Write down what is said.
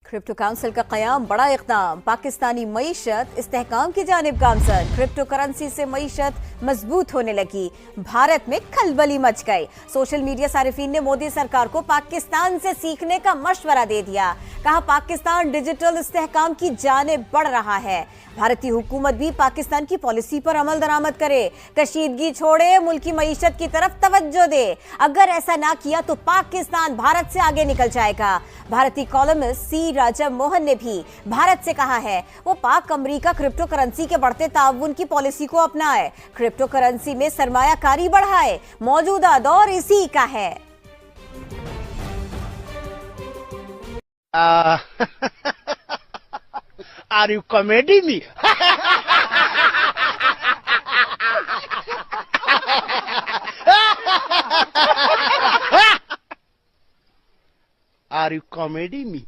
Crypto council का कयाम बड़ा इक़दाम, पाकिस्तानी मईशत इस्तेहकाम की जानिब गामजन। क्रिप्टो करेंसी से मईशत मजबूत होने लगी, भारत में खलबली मच गई। सोशल मीडिया सारिफीन ने मोदी सरकार को पाकिस्तान से सीखने का मशवरा दे दिया। कहा पाकिस्तान डिजिटल इस्तेहकाम की जानिब बढ़ रहा है, भारतीय हुकूमत भी पाकिस्तान की पॉलिसी पर अमल दरामद करे, कशीदगी छोड़े, मुल्की मईशत की तरफ तवज्जो दे। अगर ऐसा ना किया तो पाकिस्तान भारत से आगे निकल जाएगा। भारतीय कॉलमिस्ट सी राजा मोहन ने भी भारत से कहा है वो पाक अमरीका क्रिप्टो करेंसी के बढ़ते ताउन की पॉलिसी को अपनाए, क्रिप्टो करेंसी में सरमायाकारी बढ़ाए। मौजूदा दौर इसी का है। Are you comedy me? Are you comedy me?